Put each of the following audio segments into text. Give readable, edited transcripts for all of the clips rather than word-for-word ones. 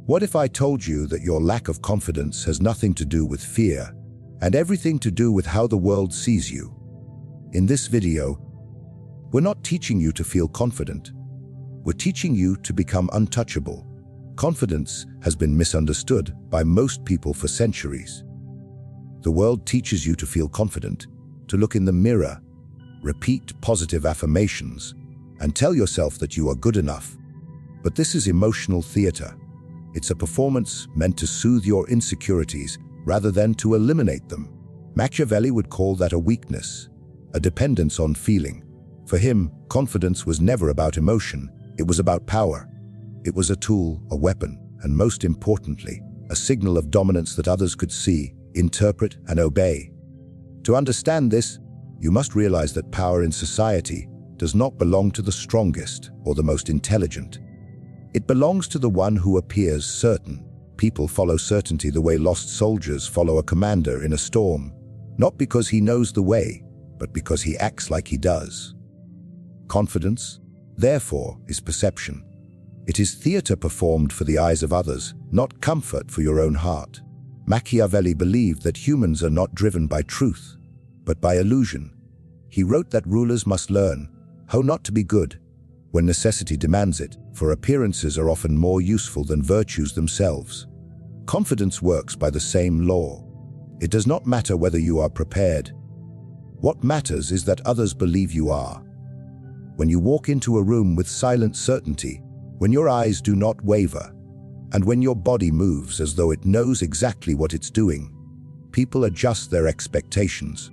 What if I told you that your lack of confidence has nothing to do with fear and everything to do with how the world sees you? In this video, we're not teaching you to feel confident. We're teaching you to become untouchable. Confidence has been misunderstood by most people for centuries. The world teaches you to feel confident, to look in the mirror, repeat positive affirmations, and tell yourself that you are good enough. But this is emotional theater. It's a performance meant to soothe your insecurities rather than to eliminate them. Machiavelli would call that a weakness, a dependence on feeling. For him, confidence was never about emotion, it was about power. It was a tool, a weapon, and most importantly, a signal of dominance that others could see, interpret, and obey. To understand this, you must realize that power in society does not belong to the strongest or the most intelligent. It belongs to the one who appears certain. People follow certainty the way lost soldiers follow a commander in a storm, not because he knows the way, but because he acts like he does. Confidence, therefore, is perception. It is theater performed for the eyes of others, not comfort for your own heart. Machiavelli believed that humans are not driven by truth, but by illusion. He wrote that rulers must learn how not to be good when necessity demands it, for appearances are often more useful than virtues themselves. Confidence works by the same law. It does not matter whether you are prepared. What matters is that others believe you are. When you walk into a room with silent certainty, when your eyes do not waver, and when your body moves as though it knows exactly what it's doing, people adjust their expectations.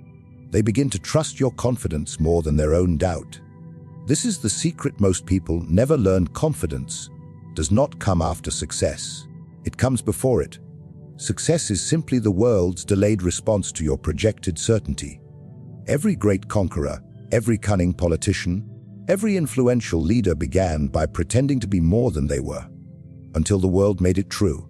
They begin to trust your confidence more than their own doubt. This is the secret most people never learn. Confidence does not come after success. It comes before it. Success is simply the world's delayed response to your projected certainty. Every great conqueror, every cunning politician, every influential leader began by pretending to be more than they were, until the world made it true.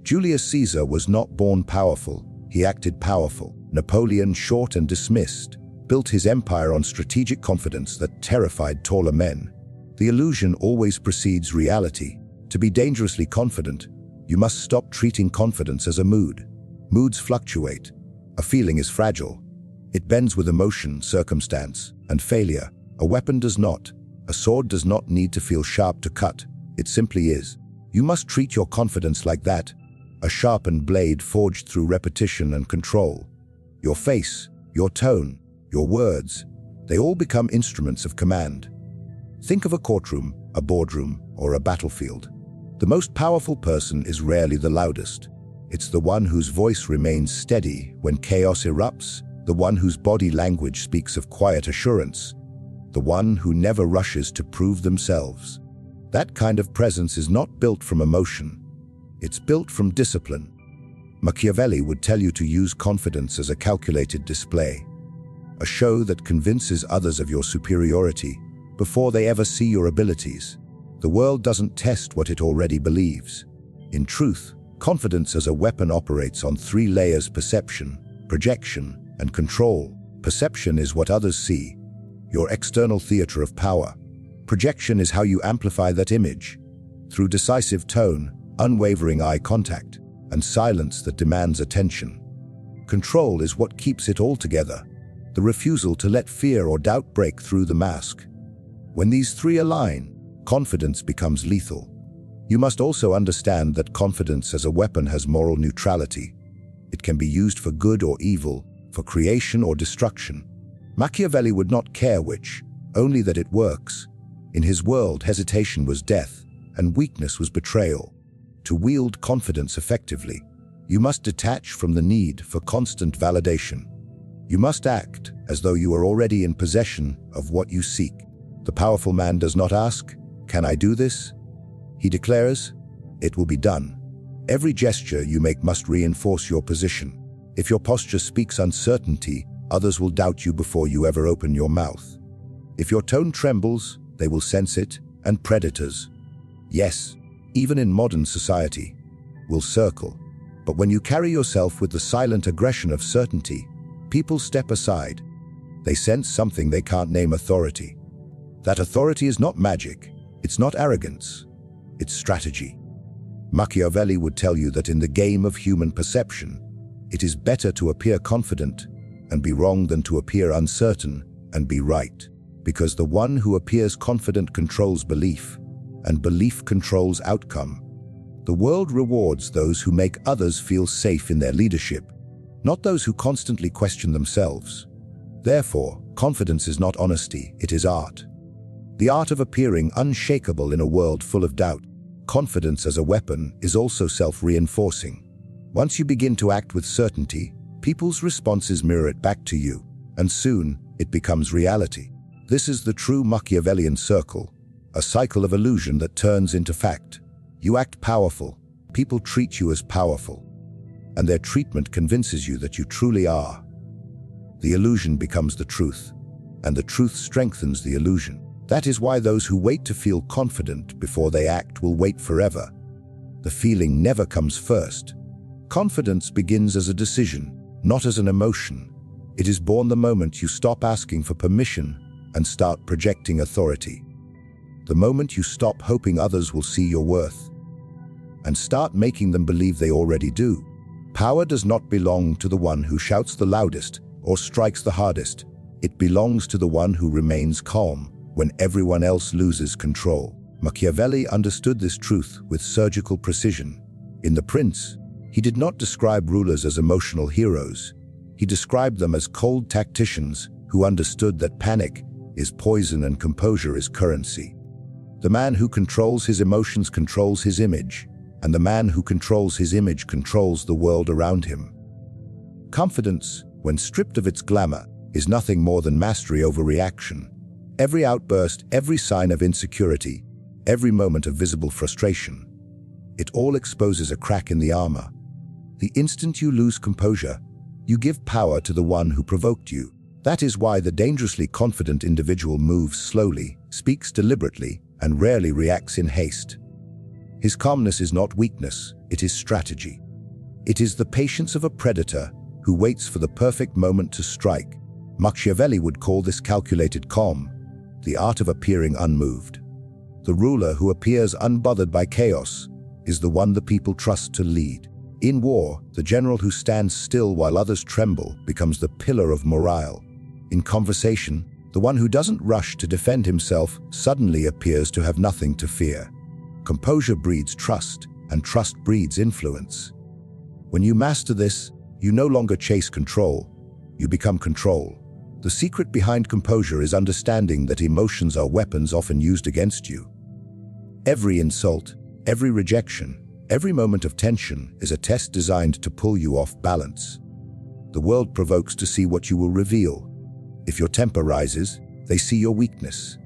Julius Caesar was not born powerful, he acted powerful. Napoleon, short and dismissed, built his empire on strategic confidence that terrified taller men. The illusion always precedes reality. To be dangerously confident, you must stop treating confidence as a mood. Moods fluctuate. A feeling is fragile. It bends with emotion, circumstance, and failure. A weapon does not. A sword does not need to feel sharp to cut. It simply is. You must treat your confidence like that, a sharpened blade forged through repetition and control. Your face, your tone, your words, they all become instruments of command. Think of a courtroom, a boardroom, or a battlefield. The most powerful person is rarely the loudest. It's the one whose voice remains steady when chaos erupts, the one whose body language speaks of quiet assurance, the one who never rushes to prove themselves. That kind of presence is not built from emotion. It's built from discipline. Machiavelli would tell you to use confidence as a calculated display, a show that convinces others of your superiority before they ever see your abilities. The world doesn't test what it already believes. In truth, confidence as a weapon operates on 3 layers: perception, projection, and control. Perception is what others see, your external theater of power. Projection is how you amplify that image, through decisive tone, unwavering eye contact, and silence that demands attention. Control is what keeps it all together, the refusal to let fear or doubt break through the mask. When these 3 align, confidence becomes lethal. You must also understand that confidence as a weapon has moral neutrality. It can be used for good or evil, for creation or destruction. Machiavelli would not care which, only that it works. In his world, hesitation was death, and weakness was betrayal. To wield confidence effectively, you must detach from the need for constant validation. You must act as though you are already in possession of what you seek. The powerful man does not ask, "Can I do this?" He declares, "It will be done." Every gesture you make must reinforce your position. If your posture speaks uncertainty, others will doubt you before you ever open your mouth. If your tone trembles, they will sense it, and predators, yes, even in modern society, will circle. But when you carry yourself with the silent aggression of certainty, people step aside. They sense something they can't name: authority. That authority is not magic, it's not arrogance, it's strategy. Machiavelli would tell you that in the game of human perception, it is better to appear confident and be wrong than to appear uncertain and be right, because the one who appears confident controls belief, and belief controls outcome. The world rewards those who make others feel safe in their leadership, not those who constantly question themselves. Therefore, confidence is not honesty, it is art. The art of appearing unshakable in a world full of doubt. Confidence as a weapon is also self-reinforcing. Once you begin to act with certainty, people's responses mirror it back to you, and soon it becomes reality. This is the true Machiavellian circle, a cycle of illusion that turns into fact. You act powerful, people treat you as powerful, and their treatment convinces you that you truly are. The illusion becomes the truth, and the truth strengthens the illusion. That is why those who wait to feel confident before they act will wait forever. The feeling never comes first. Confidence begins as a decision, not as an emotion. It is born the moment you stop asking for permission and start projecting authority. The moment you stop hoping others will see your worth and start making them believe they already do. Power does not belong to the one who shouts the loudest or strikes the hardest. It belongs to the one who remains calm when everyone else loses control. Machiavelli understood this truth with surgical precision. In The Prince, he did not describe rulers as emotional heroes. He described them as cold tacticians who understood that panic is poison and composure is currency. The man who controls his emotions controls his image, and the man who controls his image controls the world around him. Confidence, when stripped of its glamour, is nothing more than mastery over reaction. Every outburst, every sign of insecurity, every moment of visible frustration, it all exposes a crack in the armor. The instant you lose composure, you give power to the one who provoked you. That is why the dangerously confident individual moves slowly, speaks deliberately, and rarely reacts in haste. His calmness is not weakness, it is strategy. It is the patience of a predator who waits for the perfect moment to strike. Machiavelli would call this calculated calm, the art of appearing unmoved. The ruler who appears unbothered by chaos is the one the people trust to lead. In war, the general who stands still while others tremble becomes the pillar of morale. In conversation, the one who doesn't rush to defend himself suddenly appears to have nothing to fear. Composure breeds trust, and trust breeds influence. When you master this, you no longer chase control, you become control. The secret behind composure is understanding that emotions are weapons often used against you. Every insult, every rejection, every moment of tension is a test designed to pull you off balance. The world provokes to see what you will reveal. If your temper rises, they see your weakness.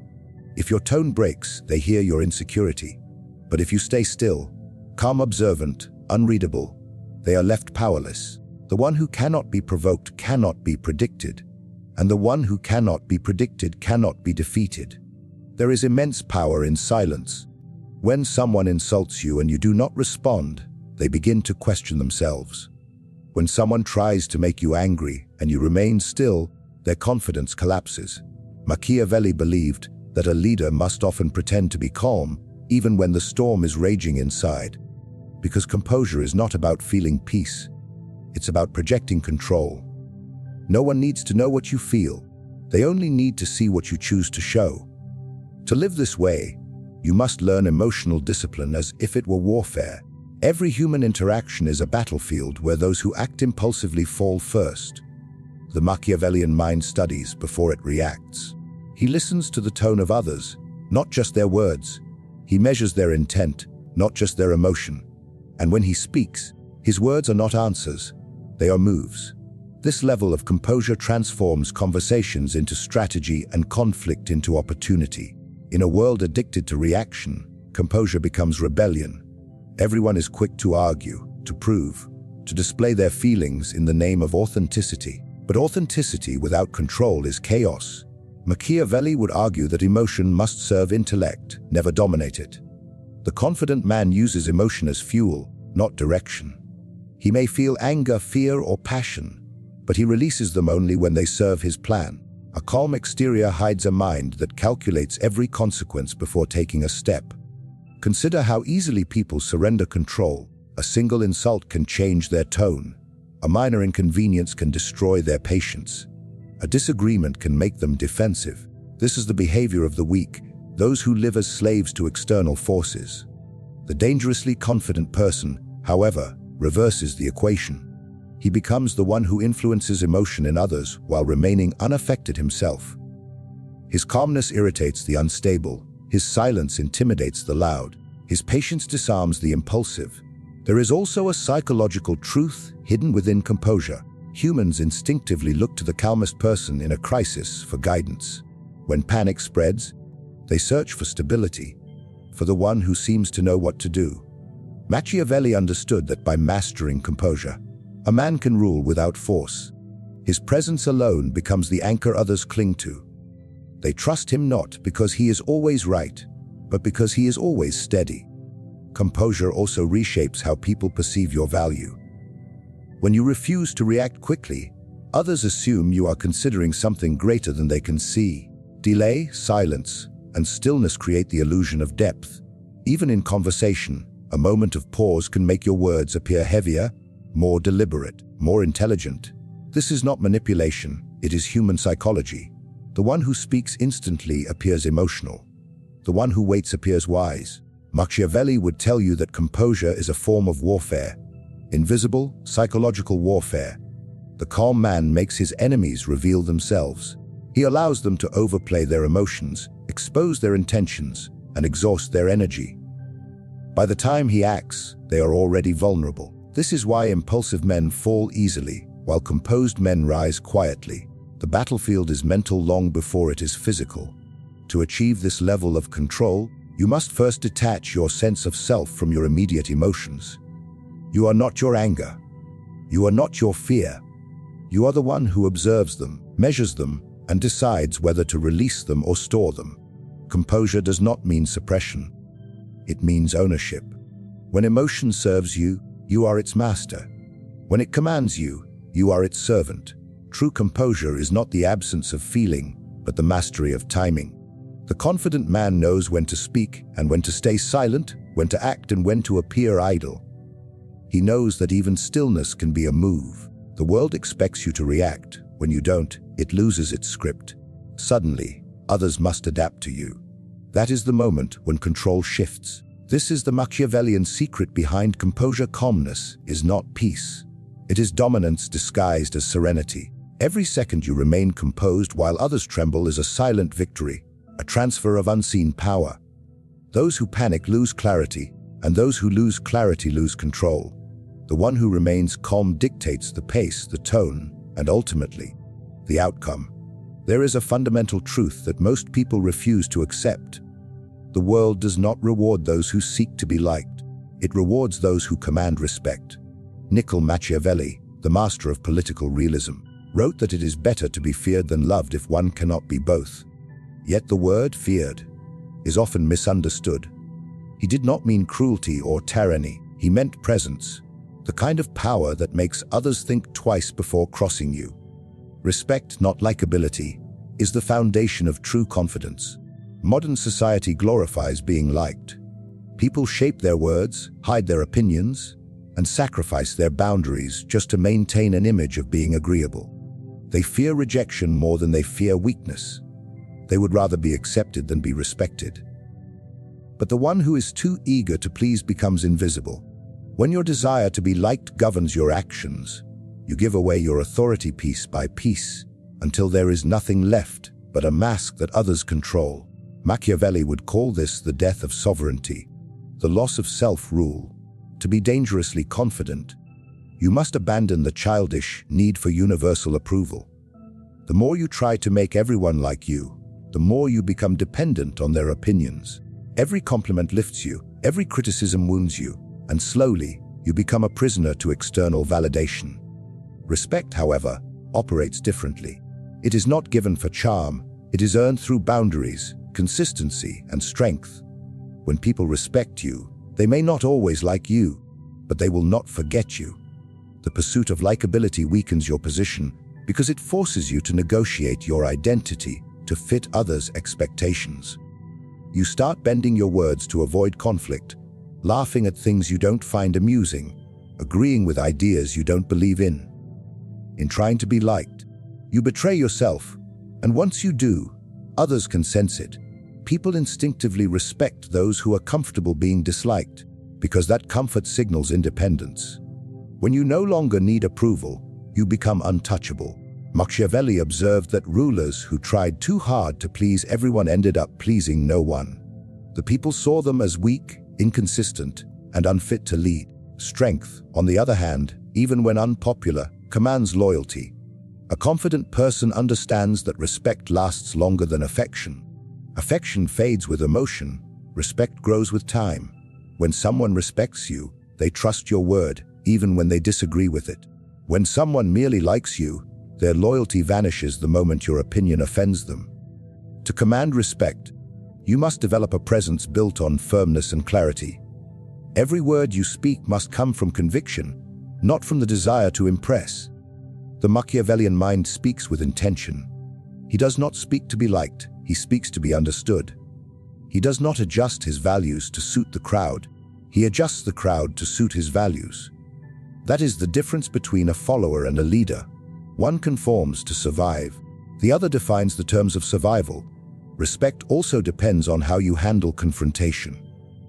If your tone breaks, they hear your insecurity. But if you stay still, calm, observant, unreadable, they are left powerless. The one who cannot be provoked cannot be predicted, and the one who cannot be predicted cannot be defeated. There is immense power in silence. When someone insults you and you do not respond, they begin to question themselves. When someone tries to make you angry and you remain still, their confidence collapses. Machiavelli believed that a leader must often pretend to be calm, even when the storm is raging inside. Because composure is not about feeling peace. It's about projecting control. No one needs to know what you feel. They only need to see what you choose to show. To live this way, you must learn emotional discipline as if it were warfare. Every human interaction is a battlefield where those who act impulsively fall first. The Machiavellian mind studies before it reacts. He listens to the tone of others, not just their words. He measures their intent, not just their emotion. And when he speaks, his words are not answers, they are moves. This level of composure transforms conversations into strategy and conflict into opportunity. In a world addicted to reaction, composure becomes rebellion. Everyone is quick to argue, to prove, to display their feelings in the name of authenticity. But authenticity without control is chaos. Machiavelli would argue that emotion must serve intellect, never dominate it. The confident man uses emotion as fuel, not direction. He may feel anger, fear, or passion, but he releases them only when they serve his plan. A calm exterior hides a mind that calculates every consequence before taking a step. Consider how easily people surrender control. A single insult can change their tone. A minor inconvenience can destroy their patience. A disagreement can make them defensive. This is the behavior of the weak, those who live as slaves to external forces. The dangerously confident person, however, reverses the equation. He becomes the one who influences emotion in others while remaining unaffected himself. His calmness irritates the unstable. His silence intimidates the loud. His patience disarms the impulsive. There is also a psychological truth hidden within composure. Humans instinctively look to the calmest person in a crisis for guidance. When panic spreads, they search for stability, for the one who seems to know what to do. Machiavelli understood that by mastering composure, a man can rule without force. His presence alone becomes the anchor others cling to. They trust him not because he is always right, but because he is always steady. Composure also reshapes how people perceive your value. When you refuse to react quickly, others assume you are considering something greater than they can see. Delay, silence, and stillness create the illusion of depth. Even in conversation, a moment of pause can make your words appear heavier, more deliberate, more intelligent. This is not manipulation, it is human psychology. The one who speaks instantly appears emotional. The one who waits appears wise. Machiavelli would tell you that composure is a form of warfare. Invisible, psychological warfare. The calm man makes his enemies reveal themselves. He allows them to overplay their emotions, expose their intentions, and exhaust their energy. By the time he acts, they are already vulnerable. This is why impulsive men fall easily, while composed men rise quietly. The battlefield is mental long before it is physical. To achieve this level of control, you must first detach your sense of self from your immediate emotions. You are not your anger. You are not your fear. You are the one who observes them, measures them, and decides whether to release them or store them. Composure does not mean suppression. It means ownership. When emotion serves you, you are its master. When it commands you, you are its servant. True composure is not the absence of feeling, but the mastery of timing. The confident man knows when to speak and when to stay silent, when to act and when to appear idle. He knows that even stillness can be a move. The world expects you to react. When you don't, it loses its script. Suddenly, others must adapt to you. That is the moment when control shifts. This is the Machiavellian secret behind composure. Calmness is not peace. It is dominance disguised as serenity. Every second you remain composed while others tremble is a silent victory, a transfer of unseen power. Those who panic lose clarity, and those who lose clarity lose control. The one who remains calm dictates the pace, the tone, and ultimately, the outcome. There is a fundamental truth that most people refuse to accept. The world does not reward those who seek to be liked. It rewards those who command respect. Niccolò Machiavelli, the master of political realism, wrote that it is better to be feared than loved if one cannot be both. Yet the word feared is often misunderstood. He did not mean cruelty or tyranny. He meant presence, the kind of power that makes others think twice before crossing you. Respect, not likability, is the foundation of true confidence. Modern society glorifies being liked. People shape their words, hide their opinions, and sacrifice their boundaries just to maintain an image of being agreeable. They fear rejection more than they fear weakness. They would rather be accepted than be respected. But the one who is too eager to please becomes invisible. When your desire to be liked governs your actions, you give away your authority piece by piece until there is nothing left but a mask that others control. Machiavelli would call this the death of sovereignty, the loss of self-rule. To be dangerously confident, you must abandon the childish need for universal approval. The more you try to make everyone like you, the more you become dependent on their opinions. Every compliment lifts you, every criticism wounds you, and slowly you become a prisoner to external validation. Respect, however, operates differently. It is not given for charm, it is earned through boundaries, consistency, and strength. When people respect you, they may not always like you, but they will not forget you. The pursuit of likability weakens your position because it forces you to negotiate your identity to fit others' expectations. You start bending your words to avoid conflict, laughing at things you don't find amusing, agreeing with ideas you don't believe in. In trying to be liked, you betray yourself, and once you do, others can sense it. People instinctively respect those who are comfortable being disliked, because that comfort signals independence. When you no longer need approval, you become untouchable. Machiavelli observed that rulers who tried too hard to please everyone ended up pleasing no one. The people saw them as weak, inconsistent, and unfit to lead. Strength, on the other hand, even when unpopular, commands loyalty. A confident person understands that respect lasts longer than affection. Affection fades with emotion. Respect grows with time. When someone respects you, they trust your word, even when they disagree with it. When someone merely likes you, their loyalty vanishes the moment your opinion offends them. To command respect, you must develop a presence built on firmness and clarity. Every word you speak must come from conviction, not from the desire to impress. The Machiavellian mind speaks with intention. He does not speak to be liked, he speaks to be understood. He does not adjust his values to suit the crowd, he adjusts the crowd to suit his values. That is the difference between a follower and a leader. One conforms to survive, the other defines the terms of survival. Respect also depends on how you handle confrontation.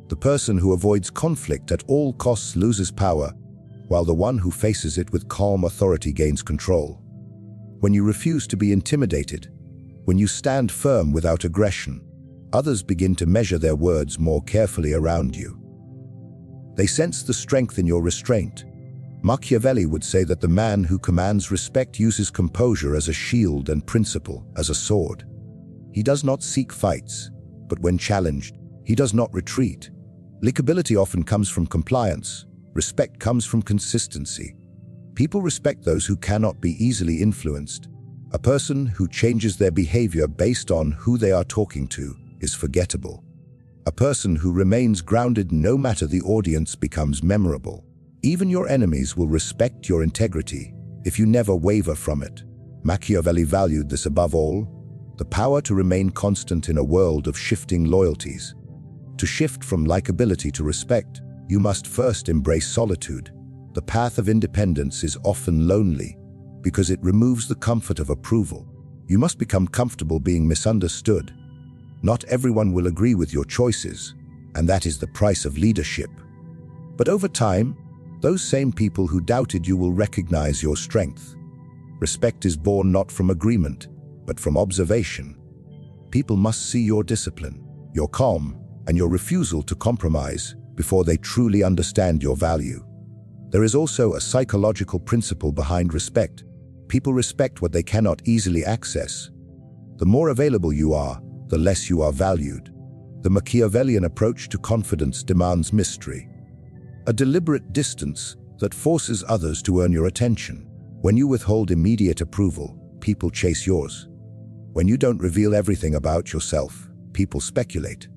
The person who avoids conflict at all costs loses power, while the one who faces it with calm authority gains control. When you refuse to be intimidated, when you stand firm without aggression, others begin to measure their words more carefully around you. They sense the strength in your restraint. Machiavelli would say that the man who commands respect uses composure as a shield and principle as a sword. He does not seek fights, but when challenged, he does not retreat. Likability often comes from compliance. Respect comes from consistency. People respect those who cannot be easily influenced. A person who changes their behavior based on who they are talking to is forgettable. A person who remains grounded no matter the audience becomes memorable. Even your enemies will respect your integrity if you never waver from it. Machiavelli valued this above all, the power to remain constant in a world of shifting loyalties. To shift from likability to respect, you must first embrace solitude. The path of independence is often lonely because it removes the comfort of approval. You must become comfortable being misunderstood. Not everyone will agree with your choices, and that is the price of leadership. But over time, those same people who doubted you will recognize your strength. Respect is born not from agreement, but from observation. People must see your discipline, your calm, and your refusal to compromise before they truly understand your value. There is also a psychological principle behind respect. People respect what they cannot easily access. The more available you are, the less you are valued. The Machiavellian approach to confidence demands mystery, a deliberate distance that forces others to earn your attention. When you withhold immediate approval, people chase yours. When you don't reveal everything about yourself, people speculate.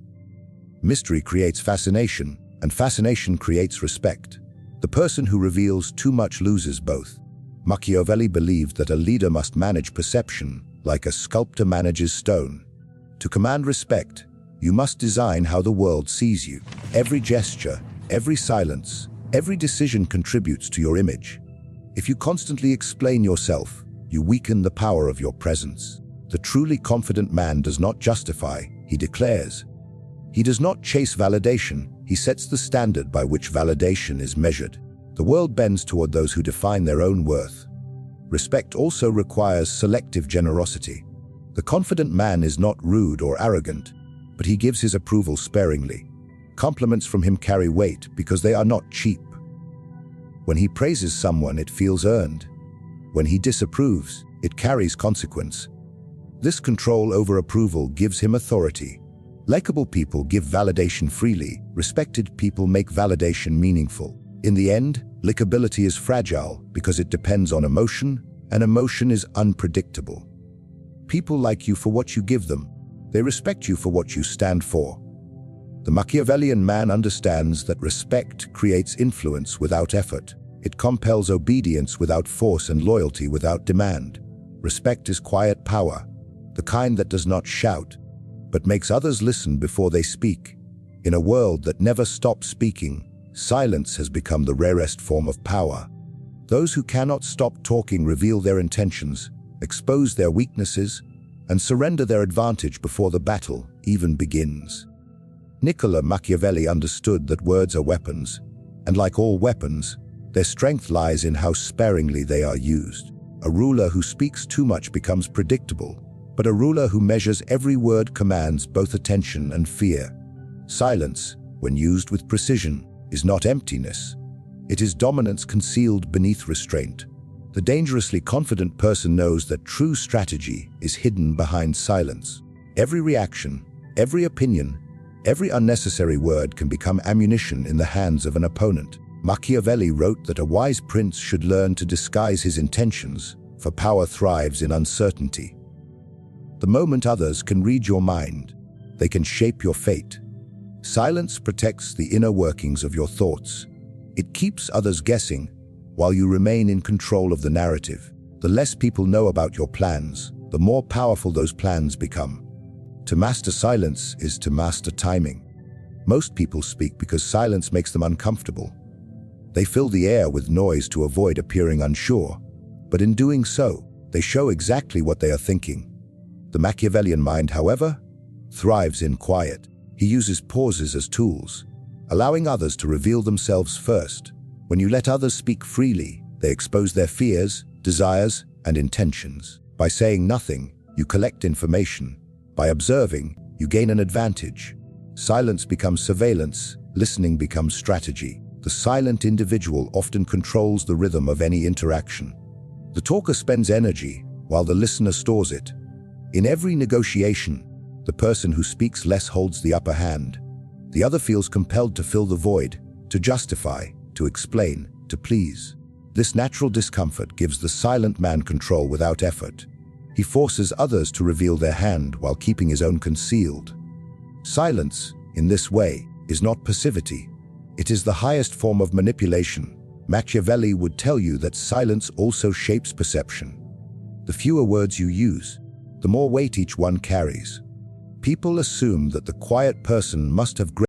Mystery creates fascination, and fascination creates respect. The person who reveals too much loses both. Machiavelli believed that a leader must manage perception like a sculptor manages stone. To command respect, you must design how the world sees you. Every gesture, every silence, every decision contributes to your image. If you constantly explain yourself, you weaken the power of your presence. The truly confident man does not justify, he declares. He does not chase validation, he sets the standard by which validation is measured. The world bends toward those who define their own worth. Respect also requires selective generosity. The confident man is not rude or arrogant, but he gives his approval sparingly. Compliments from him carry weight because they are not cheap. When he praises someone, it feels earned. When he disapproves, it carries consequence. This control over approval gives him authority. Likable people give validation freely. Respected people make validation meaningful. In the end, likability is fragile because it depends on emotion, and emotion is unpredictable. People like you for what you give them. They respect you for what you stand for. The Machiavellian man understands that respect creates influence without effort. It compels obedience without force and loyalty without demand. Respect is quiet power, the kind that does not shout, but makes others listen before they speak. In a world that never stops speaking, silence has become the rarest form of power. Those who cannot stop talking reveal their intentions, expose their weaknesses, and surrender their advantage before the battle even begins. Niccolò Machiavelli understood that words are weapons, and like all weapons, their strength lies in how sparingly they are used. A ruler who speaks too much becomes predictable, but a ruler who measures every word commands both attention and fear. Silence, when used with precision, is not emptiness. It is dominance concealed beneath restraint. The dangerously confident person knows that true strategy is hidden behind silence. Every reaction, every opinion, every unnecessary word can become ammunition in the hands of an opponent. Machiavelli wrote that a wise prince should learn to disguise his intentions, for power thrives in uncertainty. The moment others can read your mind, they can shape your fate. Silence protects the inner workings of your thoughts. It keeps others guessing, while you remain in control of the narrative. The less people know about your plans, the more powerful those plans become. To master silence is to master timing. Most people speak because silence makes them uncomfortable. They fill the air with noise to avoid appearing unsure, but in doing so, they show exactly what they are thinking. The Machiavellian mind, however, thrives in quiet. He uses pauses as tools, allowing others to reveal themselves first. When you let others speak freely, they expose their fears, desires, and intentions. By saying nothing, you collect information. By observing, you gain an advantage. Silence becomes surveillance, listening becomes strategy. The silent individual often controls the rhythm of any interaction. The talker spends energy, while the listener stores it. In every negotiation, the person who speaks less holds the upper hand. The other feels compelled to fill the void, to justify, to explain, to please. This natural discomfort gives the silent man control without effort. He forces others to reveal their hand while keeping his own concealed. Silence, in this way, is not passivity. It is the highest form of manipulation. Machiavelli would tell you that silence also shapes perception. The fewer words you use, the more weight each one carries. People assume that the quiet person must have great